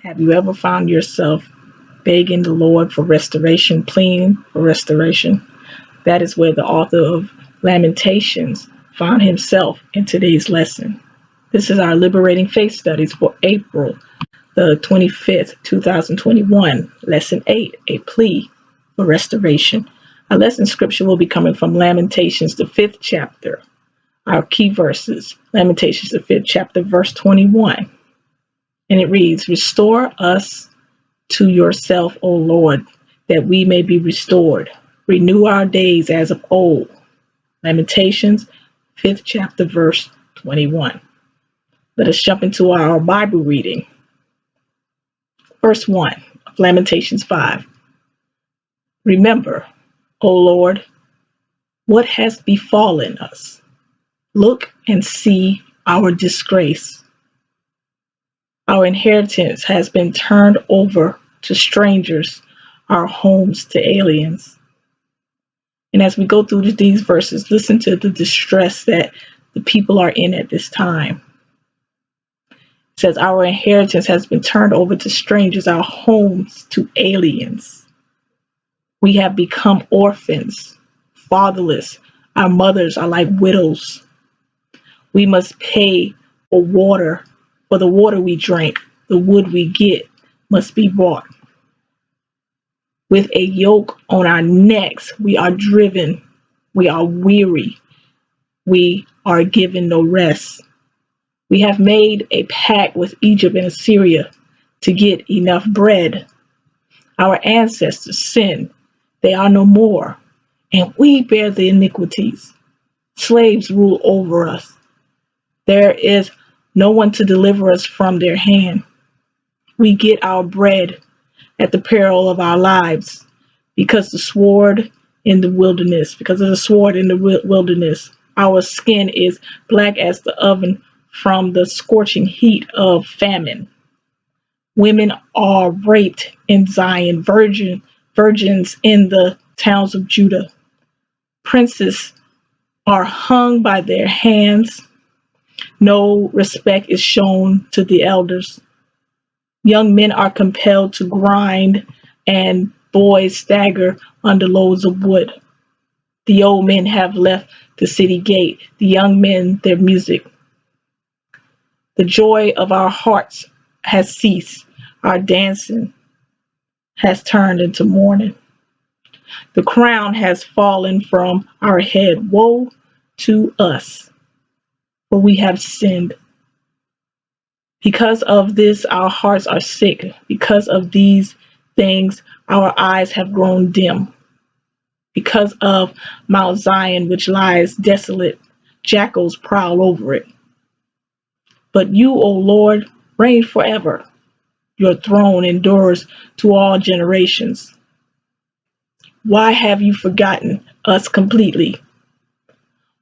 Have you ever found yourself begging the Lord for restoration, pleading for restoration? That is where the author of Lamentations found himself in today's lesson. This is our Liberating Faith Studies for April the 25th, 2021, Lesson 8, A Plea for Restoration. Our lesson scripture will be coming from Lamentations, the 5th chapter. Our key verses, Lamentations, the 5th chapter, verse 21. And it reads, "Restore us to yourself, O Lord, that we may be restored. Renew our days as of old." Lamentations, 5th chapter, verse 21. Let us jump into our Bible reading. Verse 1 of Lamentations 5. "Remember, O Lord, what has befallen us. Look and see our disgrace. Our inheritance has been turned over to strangers, our homes to aliens." And as we go through these verses, listen to the distress that the people are in at this time. It says, our inheritance has been turned over to strangers, our homes to aliens. We have become orphans, fatherless. Our mothers are like widows. We must pay for the water we drink. The wood we get must be bought. With a yoke on our necks, we are driven. We are weary. We are given no rest. We have made a pact with Egypt and Assyria to get enough bread. Our ancestors sinned. They are no more, and we bear the iniquities. Slaves rule over us. There is no one to deliver us from their hand. We get our bread at the peril of our lives because of the sword in the wilderness. Our skin is black as the oven from the scorching heat of famine. Women are raped in Zion, virgins in the towns of Judah. Princes are hung by their hands. No respect is shown to the elders. Young men are compelled to grind, and boys stagger under loads of wood. The old men have left the city gate, the young men their music. The joy of our hearts has ceased. Our dancing has turned into mourning. The crown has fallen from our head. Woe to us, for we have sinned. Because of this, our hearts are sick. Because of these things, our eyes have grown dim. Because of Mount Zion, which lies desolate, jackals prowl over it. But you, O Lord, reign forever. Your throne endures to all generations. Why have you forgotten us completely?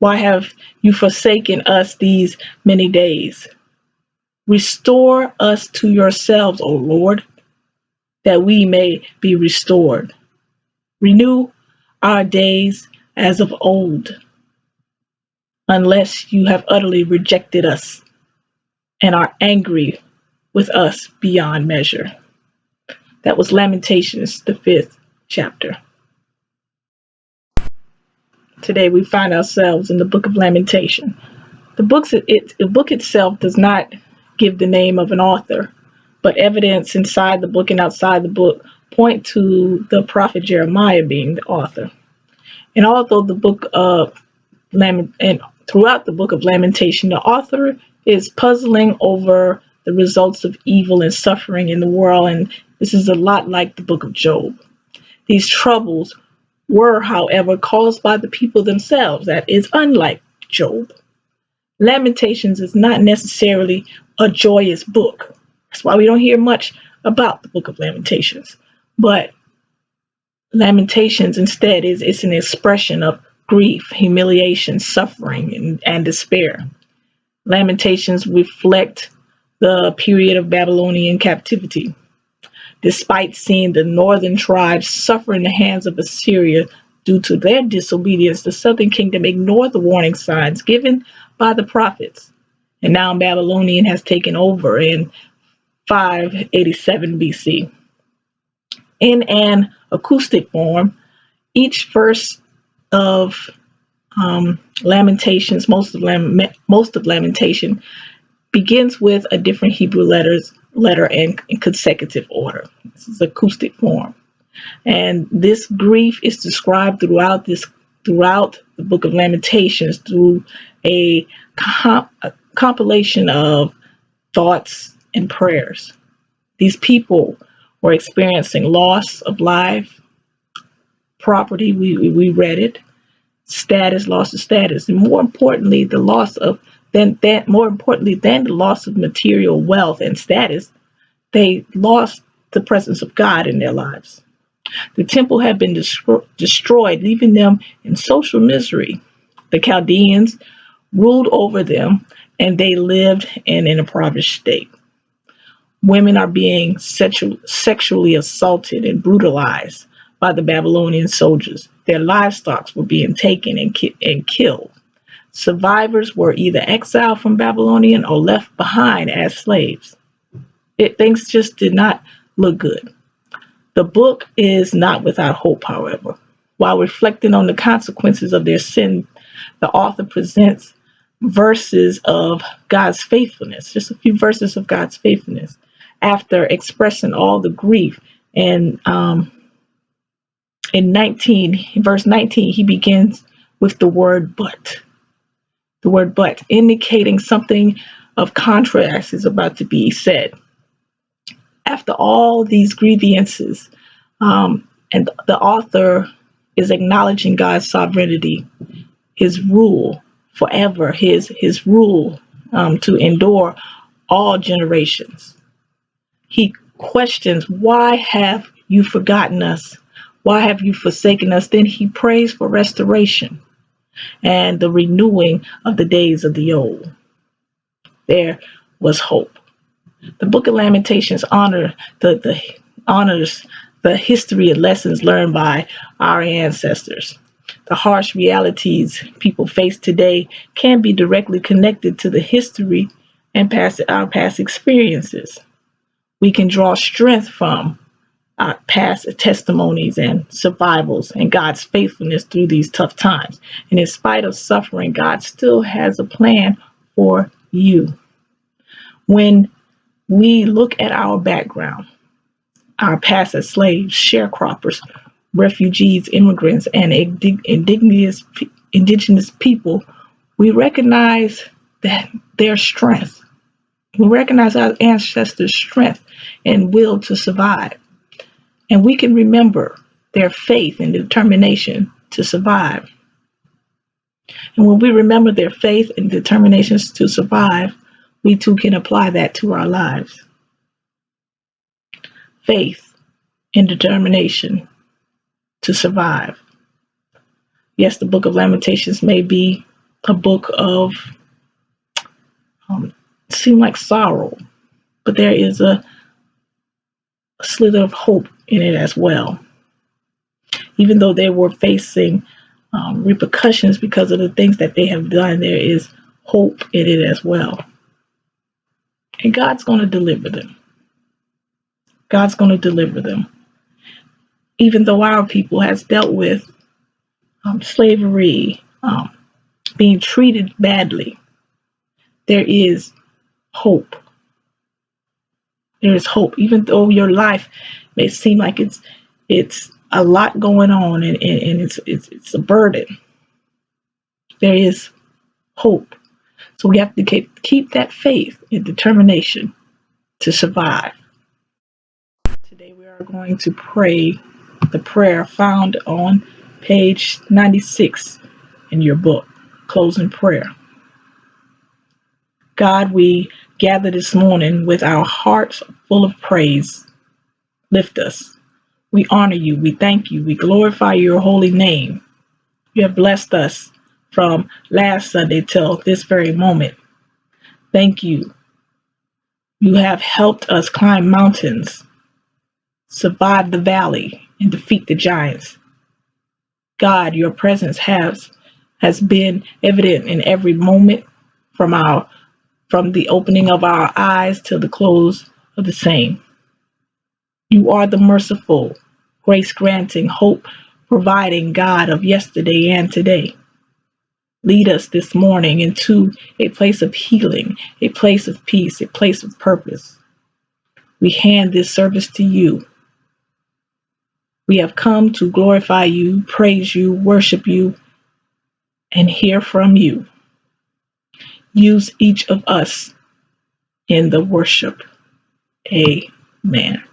Why have you forsaken us these many days? Restore us to yourselves, O Lord, that we may be restored. Renew our days as of old, unless you have utterly rejected us and are angry with us beyond measure. That was Lamentations, the 5th chapter. Today we find ourselves in the book of Lamentation. The book itself does not give the name of an author, but evidence inside the book and outside the book point to the prophet Jeremiah being the author. And although the book of throughout the book of Lamentation, the author is puzzling over the results of evil and suffering in the world, and this is a lot like the book of Job. These troubles were, however, caused by the people themselves. That is unlike Job. Lamentations is not necessarily a joyous book. That's why we don't hear much about the book of Lamentations. But Lamentations instead it's an expression of grief, humiliation, suffering, and despair. Lamentations reflect the period of Babylonian captivity. Despite seeing the northern tribes suffer in the hands of Assyria due to their disobedience, the southern kingdom ignored the warning signs given by the prophets. And now Babylonian has taken over, and 587 BC. In an acoustic form, each verse of Lamentations, most of Lamentation begins with a different Hebrew letter in consecutive order. This is acoustic form, and this grief is described throughout the book of Lamentations through a compilation of thoughts and prayers. These people were experiencing loss of life, property. We read it, status, loss of status, and more importantly, more importantly than the loss of material wealth and status, they lost the presence of God in their lives. The temple had been destroyed, leaving them in social misery. The Chaldeans ruled over them, and they lived in an impoverished state. Women are being sexually assaulted and brutalized by the Babylonian soldiers. Their livestock were being taken and killed. Survivors were either exiled from Babylonian or left behind as slaves. Things just did not look good. The book is not without hope, however. While reflecting on the consequences of their sin, the author presents verses of God's faithfulness, just a few verses of God's faithfulness, after expressing all the grief. And in verse 19, he begins with the word but. The word but, indicating something of contrast is about to be said. After all these grievances, and the author is acknowledging God's sovereignty, his rule forever, his rule to endure all generations. He questions, why have you forgotten us? Why have you forsaken us? Then he prays for restoration and the renewing of the days of the old. There was hope. The book of Lamentations honors the history and lessons learned by our ancestors. The harsh realities people face today can be directly connected to the history and our past experiences. We can draw strength from our past testimonies and survivals and God's faithfulness through these tough times. And in spite of suffering, God still has a plan for you. When we look at our background, our past as slaves, sharecroppers, refugees, immigrants, and indigenous people, we recognize that their strength. We recognize our ancestors' strength and will to survive. And we can remember their faith and determination to survive. And when we remember their faith and determinations to survive, we too can apply that to our lives. Faith and determination to survive. Yes, the book of Lamentations may be a book of seem like sorrow, but there is a slither of hope in it as well. Even though they were facing repercussions because of the things that they have done, there is hope in it as well. And God's going to deliver them. God's going to deliver them. Even though our people has dealt with slavery, being treated badly, there is hope. There is hope. Even though your life may seem like it's a lot going on and it's a burden, there is hope. So we have to keep that faith and determination to survive. Today we are going to pray the prayer found on page 96 in your book, Closing Prayer. God, we gather this morning with our hearts full of praise. Lift us. We honor you. We thank you. We glorify your holy name. You have blessed us from last Sunday till this very moment. Thank you. You have helped us climb mountains, survive the valley, and defeat the giants. God, your presence has been evident in every moment from the opening of our eyes till the close of the same. You are the merciful, grace granting, hope providing God of yesterday and today. Lead us this morning into a place of healing, a place of peace, a place of purpose. We hand this service to you. We have come to glorify you, praise you, worship you, and hear from you. Use each of us in the worship. Amen.